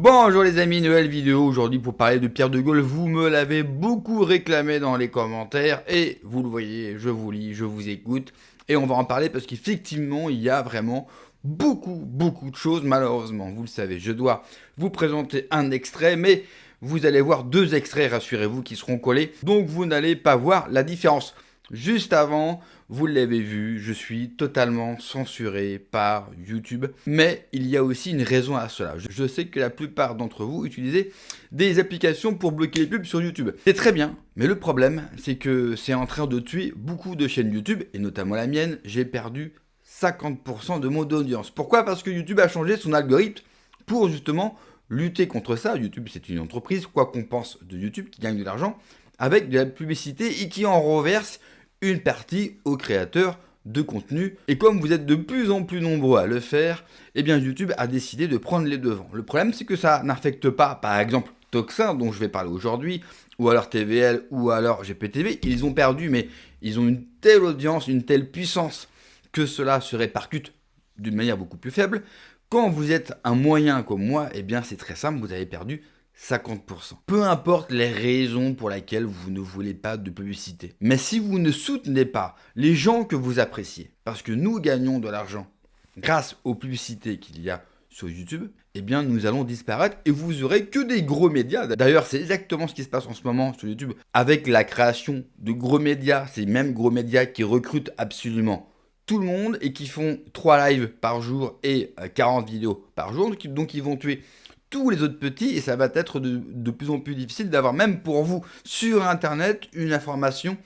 Bonjour les amis, nouvelle vidéo aujourd'hui pour parler de Pierre de Gaulle. Vous me l'avez beaucoup réclamé dans les commentaires et vous le voyez, je vous lis, je vous écoute et on va en parler parce qu'effectivement il y a vraiment beaucoup de choses malheureusement. Vous le savez, je dois vous présenter un extrait mais vous allez voir deux extraits, rassurez-vous, qui seront collés donc vous n'allez pas voir la différence. Juste avant, vous l'avez vu, je suis totalement censuré par YouTube. Mais il y a aussi une raison à cela. Je sais que la plupart d'entre vous utilisez des applications pour bloquer les pubs sur YouTube. C'est très bien, mais le problème, c'est que c'est en train de tuer beaucoup de chaînes YouTube, et notamment la mienne. J'ai perdu 50% de mon audience. Pourquoi? Parce que YouTube a changé son algorithme pour justement lutter contre ça. YouTube, c'est une entreprise, quoi qu'on pense de YouTube, qui gagne de l'argent avec de la publicité et qui en reverse une partie aux créateurs de contenu. Et comme vous êtes de plus en plus nombreux à le faire, eh bien YouTube a décidé de prendre les devants. Le problème, c'est que ça n'affecte pas, par exemple, Toxin, dont je vais parler aujourd'hui, ou alors TVL, ou alors GPTV. Ils ont perdu, mais ils ont une telle audience, une telle puissance, que cela se répercute d'une manière beaucoup plus faible. Quand vous êtes un moyen comme moi, eh bien c'est très simple, vous avez perdu 50%. Peu importe les raisons pour lesquelles vous ne voulez pas de publicité. Mais si vous ne soutenez pas les gens que vous appréciez, parce que nous gagnons de l'argent grâce aux publicités qu'il y a sur YouTube, eh bien nous allons disparaître et vous aurez que des gros médias. D'ailleurs, c'est exactement ce qui se passe en ce moment sur YouTube avec la création de gros médias, ces mêmes gros médias qui recrutent absolument tout le monde et qui font 3 lives par jour et 40 vidéos par jour, donc ils vont tuer tous les autres petits et ça va être de plus en plus difficile d'avoir même pour vous sur internet une information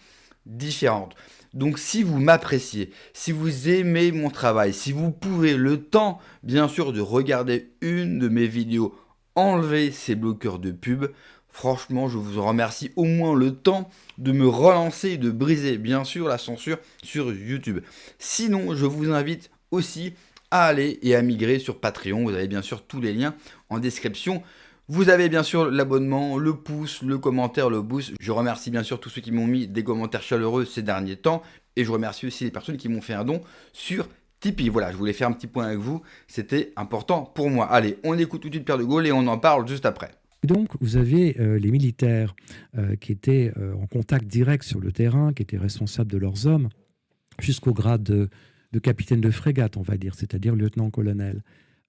différente. Donc si vous m'appréciez, si vous aimez mon travail, si vous pouvez le temps bien sûr de regarder une de mes vidéos, enlever ces bloqueurs de pub, franchement je vous en remercie, au moins le temps de me relancer et de briser bien sûr la censure sur YouTube. Sinon je vous invite aussi à aller et à migrer sur Patreon. Vous avez bien sûr tous les liens en description. Vous avez bien sûr l'abonnement, le pouce, le commentaire, le boost. Je remercie bien sûr tous ceux qui m'ont mis des commentaires chaleureux ces derniers temps. Et je remercie aussi les personnes qui m'ont fait un don sur Tipeee. Voilà, je voulais faire un petit point avec vous. C'était important pour moi. Allez, on écoute tout de suite Pierre de Gaulle et on en parle juste après. Donc, vous aviez les militaires qui étaient en contact direct sur le terrain, qui étaient responsables de leurs hommes, jusqu'au grade de capitaine de frégate, on va dire, c'est-à-dire lieutenant-colonel.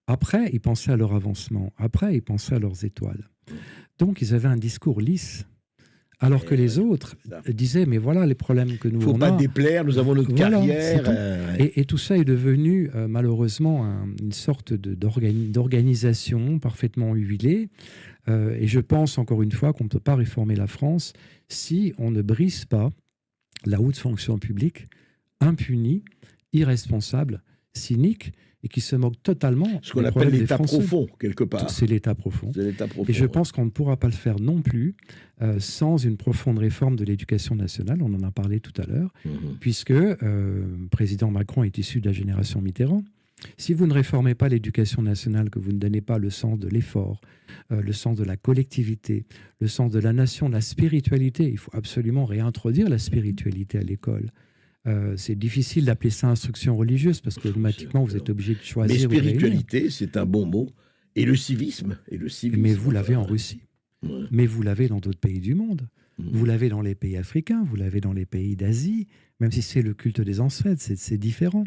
Après, ils pensaient à leur avancement. Après, ils pensaient à leurs étoiles. Donc, ils avaient un discours lisse, alors que les autres disaient, mais voilà les problèmes que nous avons. Il ne faut pas déplaire, nous avons notre carrière. Et tout ça est devenu, malheureusement, une sorte d'organisation parfaitement huilée. Et je pense, encore une fois, qu'on ne peut pas réformer la France si on ne brise pas la haute fonction publique, impunie, irresponsable, cynique, et qui se moque totalement. Ce qu'on appelle l'État profond, quelque part. C'est l'État profond. Et je pense qu'on ne pourra pas le faire non plus sans une profonde réforme de l'éducation nationale. On en a parlé tout à l'heure, puisque le président Macron est issu de la génération Mitterrand. Si vous ne réformez pas l'éducation nationale, que vous ne donnez pas le sens de l'effort, le sens de la collectivité, le sens de la nation, la spiritualité, il faut absolument réintroduire la spiritualité à l'école. C'est difficile d'appeler ça instruction religieuse parce que automatiquement vous êtes obligé de choisir. Mais spiritualité, c'est un bon mot. Et le civisme. Mais vous l'avez en Russie. Ouais. Mais vous l'avez dans d'autres pays du monde. Vous l'avez dans les pays africains, vous l'avez dans les pays d'Asie, même si c'est le culte des ancêtres, c'est différent.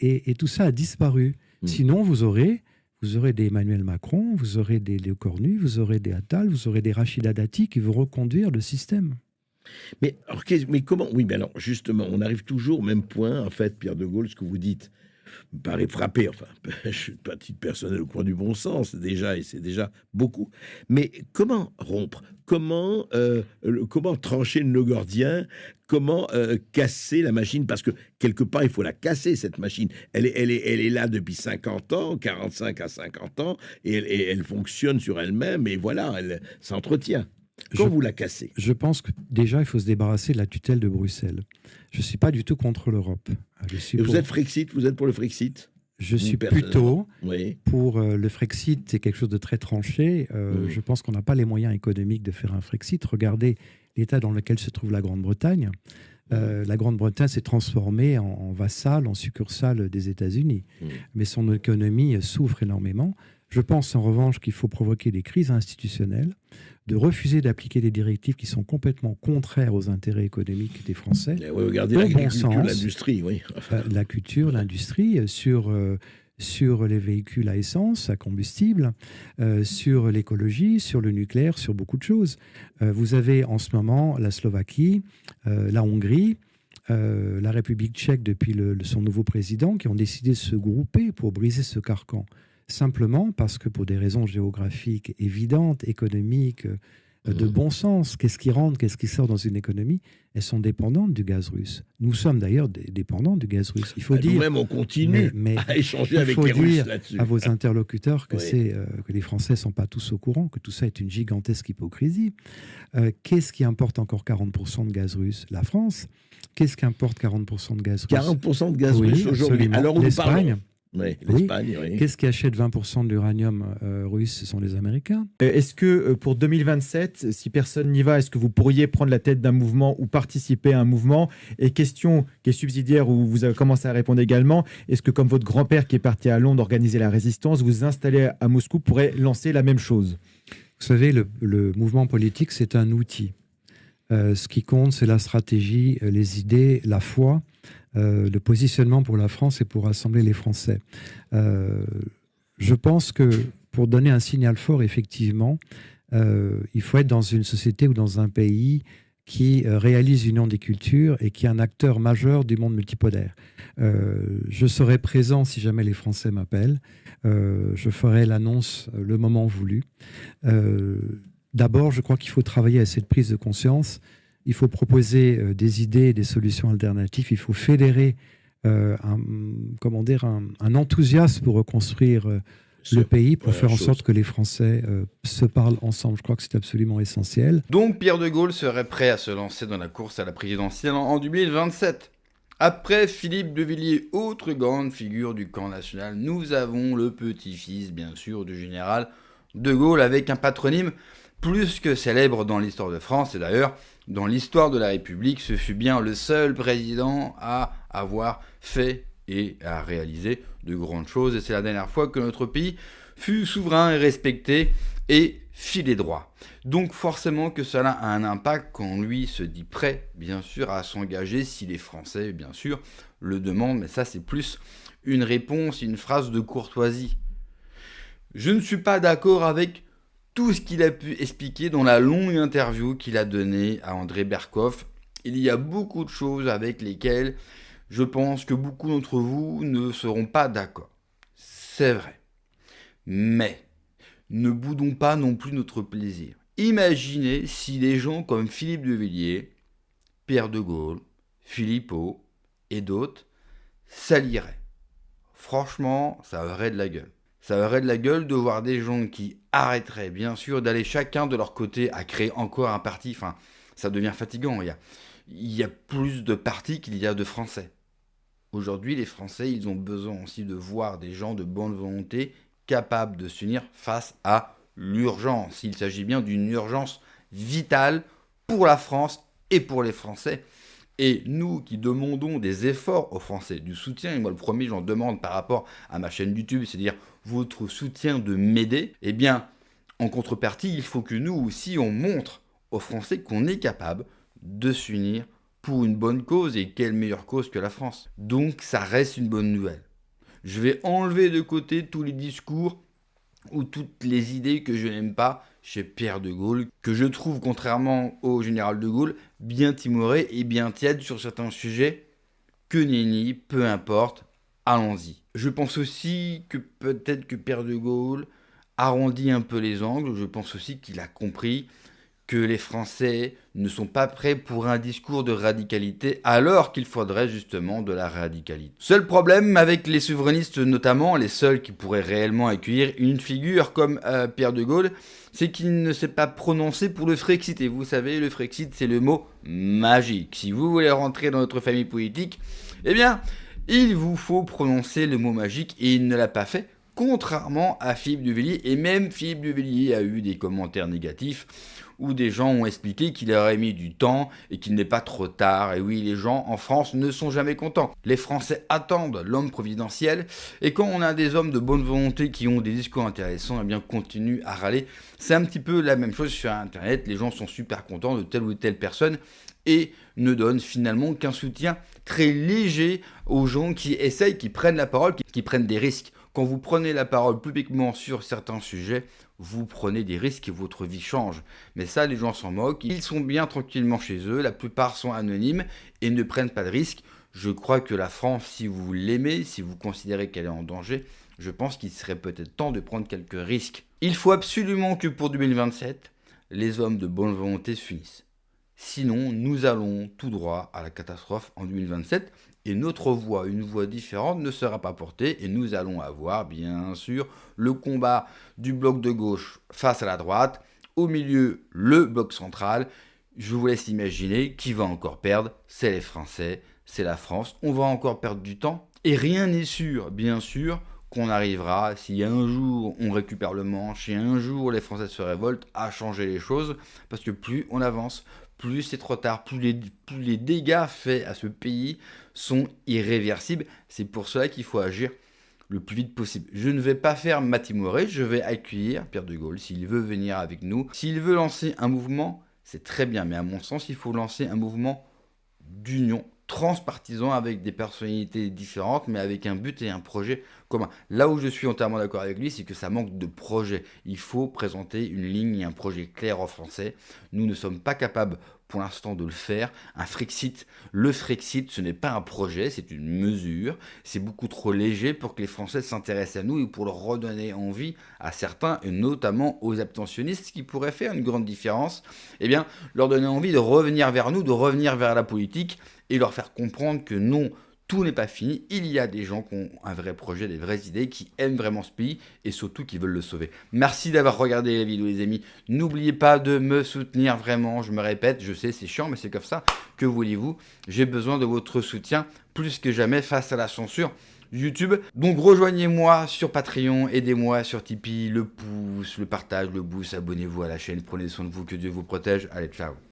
Et tout ça a disparu. Sinon, vous aurez des Emmanuel Macron, vous aurez des Léo Cornu, vous aurez des Attal, vous aurez des Rachida Dati qui vont reconduire le système. Mais comment? Oui, mais alors, justement, on arrive toujours au même point, en fait, Pierre de Gaulle, ce que vous dites me paraît frappé. Enfin, je suis pas titre personnel au coin du bon sens, déjà, et c'est déjà beaucoup. Mais comment rompre? Comment trancher le nœud gordien? Comment casser la machine? Parce que, quelque part, il faut la casser, cette machine. Elle est là depuis 50 ans, 45 à 50 ans, et elle fonctionne sur elle-même, et voilà, elle s'entretient. Quand vous la cassez? Je pense que déjà, il faut se débarrasser de la tutelle de Bruxelles. Je ne suis pas du tout contre l'Europe. Vous êtes Frexit? Vous êtes pour le Frexit? Je suis plutôt pour le Frexit. C'est quelque chose de très tranché. Je pense qu'on n'a pas les moyens économiques de faire un Frexit. Regardez l'état dans lequel se trouve la Grande-Bretagne. La Grande-Bretagne s'est transformée en vassal, en succursale des États-Unis. Mais son économie souffre énormément. Je pense en revanche qu'il faut provoquer des crises institutionnelles, de refuser d'appliquer des directives qui sont complètement contraires aux intérêts économiques des Français. Oui, regardez l'agriculture, l'industrie, oui. La culture, l'industrie, sur les véhicules à essence, à combustible, sur l'écologie, sur le nucléaire, sur beaucoup de choses. Vous avez en ce moment la Slovaquie, la Hongrie, la République tchèque depuis son nouveau président qui ont décidé de se grouper pour briser ce carcan. Simplement parce que pour des raisons géographiques évidentes, économiques, de bon sens, qu'est-ce qui rentre, qu'est-ce qui sort dans une économie, elles sont dépendantes du gaz russe. Nous sommes d'ailleurs dépendants du gaz russe. Il faut dire, nous-mêmes, on continue à échanger avec les Russes là-dessus. Il faut dire à vos interlocuteurs que, que les Français ne sont pas tous au courant, que tout ça est une gigantesque hypocrisie. Qu'est-ce qui importe encore 40% de gaz russe? La France. Qu'est-ce qui importe 40% de gaz russe? 40% de gaz russe aujourd'hui. Alors l'Espagne. Oui, l'Espagne, oui. Qu'est-ce qui achète 20% de l'uranium russe? Ce sont les Américains. Est-ce que pour 2027, si personne n'y va, est-ce que vous pourriez prendre la tête d'un mouvement ou participer à un mouvement? Et question qui est subsidiaire, où vous avez commencé à répondre également, est-ce que comme votre grand-père qui est parti à Londres organiser la résistance, vous installer à Moscou pourrait lancer la même chose? Vous savez, le mouvement politique, c'est un outil. Ce qui compte, c'est la stratégie, les idées, la foi. Le positionnement pour la France et pour rassembler les Français. Je pense que pour donner un signal fort, effectivement, il faut être dans une société ou dans un pays qui réalise l'union des cultures et qui est un acteur majeur du monde multipolaire. Je serai présent si jamais les Français m'appellent. Je ferai l'annonce le moment voulu. D'abord, je crois qu'il faut travailler à cette prise de conscience. Il faut proposer des idées, des solutions alternatives. Il faut fédérer un enthousiasme pour reconstruire le pays, pour faire en sorte que les Français se parlent ensemble. Je crois que c'est absolument essentiel. Donc Pierre de Gaulle serait prêt à se lancer dans la course à la présidentielle en 2027. Après Philippe de Villiers, autre grande figure du camp national, nous avons le petit-fils, bien sûr, du général de Gaulle, avec un patronyme plus que célèbre dans l'histoire de France. Et d'ailleurs, dans l'histoire de la République, ce fut bien le seul président à avoir fait et à réaliser de grandes choses. Et c'est la dernière fois que notre pays fut souverain et respecté et filé droit. Donc forcément que cela a un impact quand lui se dit prêt, bien sûr, à s'engager si les Français, bien sûr, le demandent. Mais ça, c'est plus une réponse, une phrase de courtoisie. Je ne suis pas d'accord avec tout ce qu'il a pu expliquer dans la longue interview qu'il a donnée à André Berkoff. Il y a beaucoup de choses avec lesquelles je pense que beaucoup d'entre vous ne seront pas d'accord. C'est vrai. Mais ne boudons pas non plus notre plaisir. Imaginez si des gens comme Philippe de Villiers, Pierre de Gaulle, Philippot et d'autres s'allieraient. Franchement, ça aurait de la gueule. Ça aurait de la gueule de voir des gens qui arrêteraient, bien sûr, d'aller chacun de leur côté à créer encore un parti. Enfin, ça devient fatigant. Il y a plus de partis qu'il y a de Français. Aujourd'hui, les Français, ils ont besoin aussi de voir des gens de bonne volonté capables de s'unir face à l'urgence. Il s'agit bien d'une urgence vitale pour la France et pour les Français. Et nous qui demandons des efforts aux Français, du soutien, et moi le premier j'en demande par rapport à ma chaîne YouTube, c'est-à-dire votre soutien de m'aider, eh bien en contrepartie il faut que nous aussi on montre aux Français qu'on est capable de s'unir pour une bonne cause, et quelle meilleure cause que la France. Donc ça reste une bonne nouvelle. Je vais enlever de côté tous les discours ou toutes les idées que je n'aime pas chez Pierre de Gaulle, que je trouve, contrairement au général de Gaulle, bien timoré et bien tiède sur certains sujets. Que nenni, peu importe, allons-y. Je pense aussi que peut-être que Pierre de Gaulle arrondit un peu les angles. Je pense aussi qu'il a compris que les Français ne sont pas prêts pour un discours de radicalité, alors qu'il faudrait justement de la radicalité. Seul problème avec les souverainistes notamment, les seuls qui pourraient réellement accueillir une figure comme Pierre de Gaulle, c'est qu'il ne s'est pas prononcé pour le Frexit. Et vous savez, le Frexit, c'est le mot magique. Si vous voulez rentrer dans notre famille politique, eh bien, il vous faut prononcer le mot magique, et il ne l'a pas fait. contrairement à Philippe de Villiers. Et même Philippe de Villiers a eu des commentaires négatifs où des gens ont expliqué qu'il aurait mis du temps et qu'il n'est pas trop tard. Et oui, les gens en France ne sont jamais contents. Les Français attendent l'homme providentiel. Et quand on a des hommes de bonne volonté qui ont des discours intéressants, eh bien, continuent à râler. C'est un petit peu la même chose sur Internet. Les gens sont super contents de telle ou telle personne et ne donnent finalement qu'un soutien très léger aux gens qui essayent, qui prennent la parole, qui prennent des risques. Quand vous prenez la parole publiquement sur certains sujets, vous prenez des risques et votre vie change. Mais ça, les gens s'en moquent. Ils sont bien tranquillement chez eux. La plupart sont anonymes et ne prennent pas de risques. Je crois que la France, si vous l'aimez, si vous considérez qu'elle est en danger, je pense qu'il serait peut-être temps de prendre quelques risques. Il faut absolument que pour 2027, les hommes de bonne volonté s'unissent. Sinon, nous allons tout droit à la catastrophe en 2027 et notre voix, une voix différente, ne sera pas portée et nous allons avoir, bien sûr, le combat du bloc de gauche face à la droite, au milieu, le bloc central. Je vous laisse imaginer qui va encore perdre, c'est les Français, c'est la France. On va encore perdre du temps et rien n'est sûr, bien sûr, qu'on arrivera, si un jour on récupère le manche, si un jour les Français se révoltent, à changer les choses, parce que plus on avance, plus c'est trop tard, plus les dégâts faits à ce pays sont irréversibles. C'est pour cela qu'il faut agir le plus vite possible. Je ne vais pas faire ma timorée, je vais accueillir Pierre de Gaulle s'il veut venir avec nous. S'il veut lancer un mouvement, c'est très bien, mais à mon sens, il faut lancer un mouvement d'union transpartisan avec des personnalités différentes, mais avec un but et un projet commun. Là où je suis entièrement d'accord avec lui, c'est que ça manque de projet. Il faut présenter une ligne et un projet clair aux Français. Nous ne sommes pas capables pour l'instant de le faire. Un Frexit, le Frexit, ce n'est pas un projet, c'est une mesure. C'est beaucoup trop léger pour que les Français s'intéressent à nous et pour leur redonner envie à certains, et notamment aux abstentionnistes, ce qui pourrait faire une grande différence. Eh bien, leur donner envie de revenir vers nous, de revenir vers la politique et leur faire comprendre que non, tout n'est pas fini. Il y a des gens qui ont un vrai projet, des vraies idées, qui aiment vraiment ce pays et surtout qui veulent le sauver. Merci d'avoir regardé la vidéo, les amis. N'oubliez pas de me soutenir vraiment. Je me répète, je sais, c'est chiant, mais c'est comme ça. Que voulez-vous? J'ai besoin de votre soutien plus que jamais face à la censure YouTube. Donc rejoignez-moi sur Patreon, aidez-moi sur Tipeee, le pouce, le partage, le boost, abonnez-vous à la chaîne, prenez soin de vous, que Dieu vous protège. Allez, ciao.